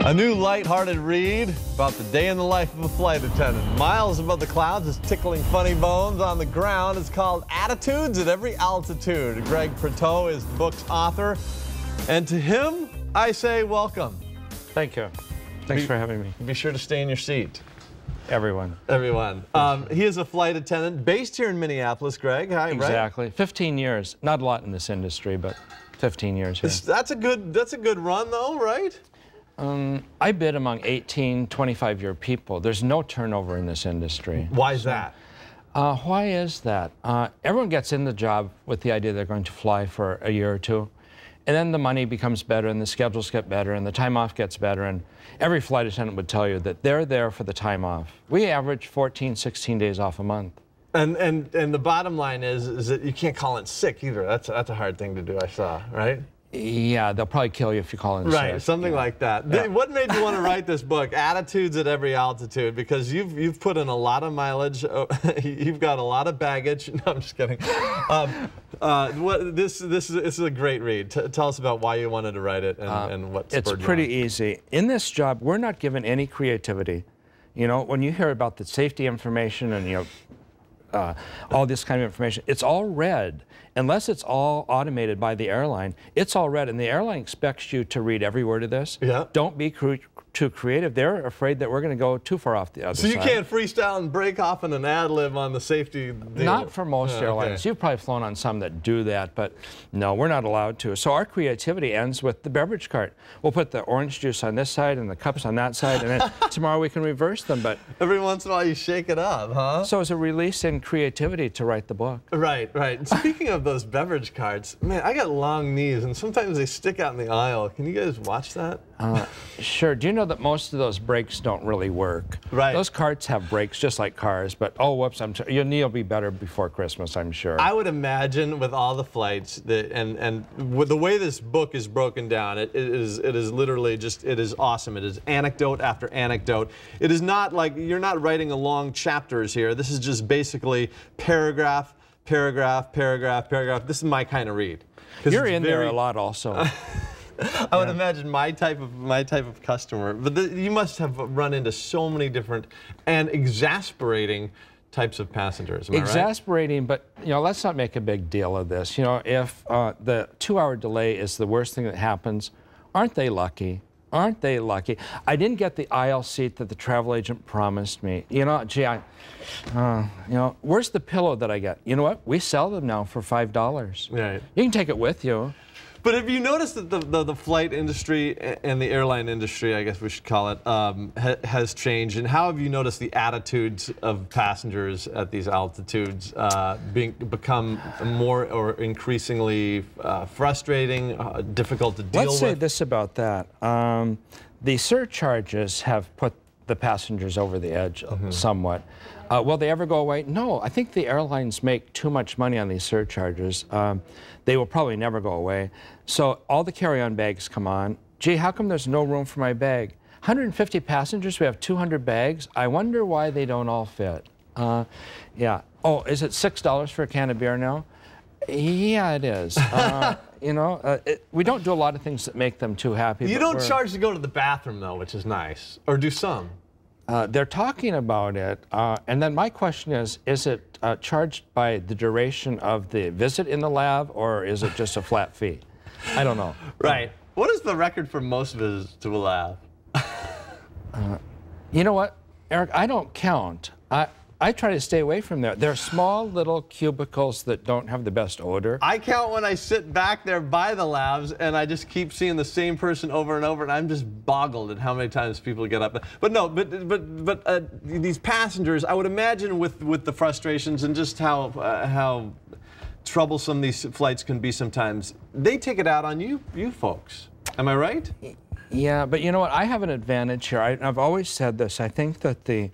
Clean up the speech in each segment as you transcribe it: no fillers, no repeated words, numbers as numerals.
A new lighthearted read about the day in the life of a flight attendant. Miles above the clouds is tickling funny bones on the ground. It's called Attitudes at Every Altitude. Gregg Proteaux is the book's author. And to him, I say welcome. Thank you. Thanks for having me. Be sure to stay in your seat. Everyone. He is a flight attendant based here in Minneapolis, Gregg. Hi, exactly. Right? 15 years. Not a lot in this industry, but 15 years here. That's a good run, though, right? I bid among 18, 25-year people. There's no turnover in this industry. Why is that? Why is that? Everyone gets in the job with the idea they're going to fly for a year or two. And then the money becomes better, and the schedules get better, and the time off gets better, and every flight attendant would tell you that they're there for the time off. We average 14, 16 days off a month. And the bottom line is that you can't call in sick either. That's a hard thing to do, I saw, right? Yeah, they'll probably kill you if you call in sick. Right, something like that. Yeah. What made you want to write this book, Attitudes at Every Altitude? Because you've put in a lot of mileage, you've got a lot of baggage. No, I'm just kidding. This is a great read. Tell us about why you wanted to write it and what spurred you on. It's pretty easy. In this job, we're not given any creativity. You know, when you hear about the safety information and all this kind of information, it's all read. Unless it's all automated by the airline, it's all read, and the airline expects you to read every word of this. Yeah. Don't be too creative. They're afraid that we're going to go too far off the other side. So you can't freestyle and break off in an ad-lib on the safety deal? Not for most airlines. Okay. You've probably flown on some that do that, but no, we're not allowed to. So our creativity ends with the beverage cart. We'll put the orange juice on this side and the cups on that side, and then tomorrow we can reverse them. But every once in a while you shake it up, huh? So it's a release in creativity to write the book. Right, right. Speaking of those beverage carts, man, I got long knees, and sometimes they stick out in the aisle. Can you guys watch that? Sure. Do you know that most of those brakes don't really work? Right. Those carts have brakes just like cars, but oh, whoops, your knee will be better before Christmas, I'm sure. I would imagine with all the flights and with the way this book is broken down, it is literally just, it is awesome. It is anecdote after anecdote. It is not like, you're not writing a long chapters here. This is just basically paragraph, paragraph, paragraph, paragraph. This is my kind of read. You're in there a lot also. I would imagine my type of customer, but you must have run into so many different and exasperating types of passengers. Am I right? Exasperating, but let's not make a big deal of this. If the 2-hour delay is the worst thing that happens, aren't they lucky? Aren't they lucky? I didn't get the aisle seat that the travel agent promised me. Gee, where's the pillow that I get? You know what? We sell them now for $5. Right. You can take it with you. But have you noticed that the flight industry and the airline industry, I guess we should call it, has changed? And how have you noticed the attitudes of passengers at these altitudes become more or increasingly frustrating, difficult to deal with? Let's say this about that. The surcharges have put the passengers over the edge somewhat. Will they ever go away? No, I think the airlines make too much money on these surcharges. They will probably never go away. So all the carry-on bags come on. Gee, how come there's no room for my bag? 150 passengers, we have 200 bags. I wonder why they don't all fit. Yeah. Oh, is it $6 for a can of beer now? Yeah, it is. We don't do a lot of things that make them too happy. You don't charge to go to the bathroom, though, which is nice. Or do some? They're talking about it, and then my question is it charged by the duration of the visit in the lab, or is it just a flat fee? I don't know. Right. What is the record for most visits to a lab? You know what, Eric, I don't count. I try to stay away from there. They're small little cubicles that don't have the best odor. I count when I sit back there by the labs, and I just keep seeing the same person over and over, and I'm just boggled at how many times people get up. But no, but these passengers, I would imagine with the frustrations and just how troublesome these flights can be sometimes, they take it out on you folks. Am I right? Yeah, but you know what? I have an advantage here. I've always said this. I think that the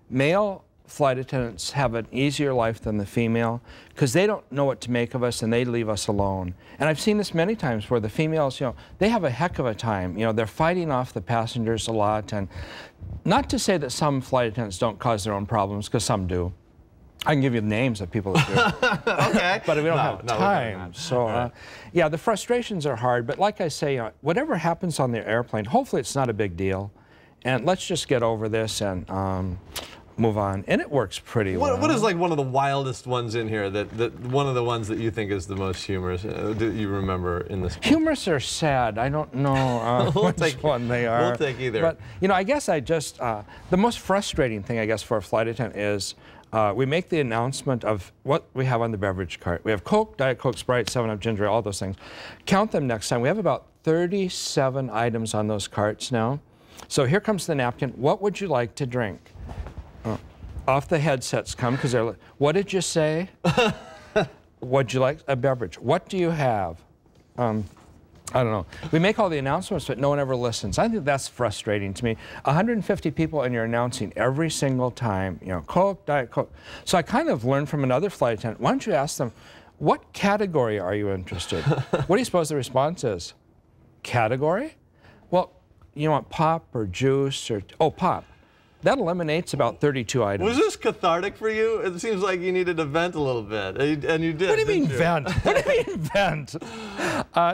male flight attendants have an easier life than the female because they don't know what to make of us and they leave us alone. And I've seen this many times where the females, they have a heck of a time. They're fighting off the passengers a lot. And not to say that some flight attendants don't cause their own problems, because some do. I can give you the names of people that do. Okay. But we don't have time. So, yeah, the frustrations are hard. But like I say, whatever happens on the airplane, hopefully it's not a big deal. And let's just get over this and move on. And it works pretty well. What is like one of the wildest ones in here, that one of the ones that you think is the most humorous, that you remember in this book? Humorous or sad? I don't know which one they are. We'll take either. But, you know, I guess I just, the most frustrating thing, I guess, for a flight attendant is we make the announcement of what we have on the beverage cart. We have Coke, Diet Coke, Sprite, 7-Up, ginger, all those things. Count them next time. We have about 37 items on those carts now. So here comes the napkin. What would you like to drink? Off the headsets come, because they're like, what did you say? Would you like a beverage? What do you have? I don't know. We make all the announcements, but no one ever listens. I think that's frustrating to me. 150 people, and you're announcing every single time, you know, Coke, Diet Coke. So I kind of learned from another flight attendant, why don't you ask them, what category are you interested? What do you suppose the response is? Category? Well, you want pop or juice or, oh, pop. That eliminates about 32 items. Was this cathartic for you? It seems like you needed to vent a little bit, and you did. What do you mean vent? What do you mean vent?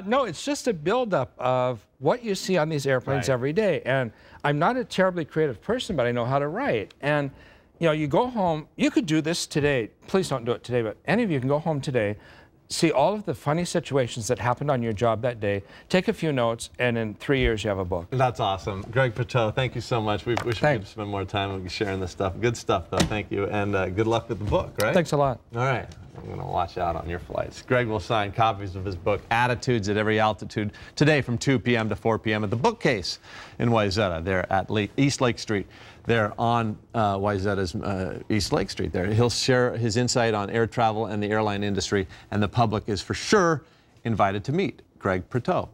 No, it's just a buildup of what you see on these airplanes every day. And I'm not a terribly creative person, but I know how to write. And you know, you go home, you could do this today. Please don't do it today, but any of you can go home today, see all of the funny situations that happened on your job that day, take a few notes, and in 3 years you have a book. That's awesome. Gregg Proteaux, thank you so much. We wish we could spend more time sharing this stuff. Good stuff, though. Thank you, and good luck with the book, right? Thanks a lot. All right. I'm going to watch out on your flights. Greg will sign copies of his book, Attitudes at Every Altitude, today from 2 p.m. to 4 p.m. at the Bookcase in Wayzata, there at East Lake Street. There on Wayzata's East Lake Street there. He'll share his insight on air travel and the airline industry, and the public is for sure invited to meet Gregg Proteaux.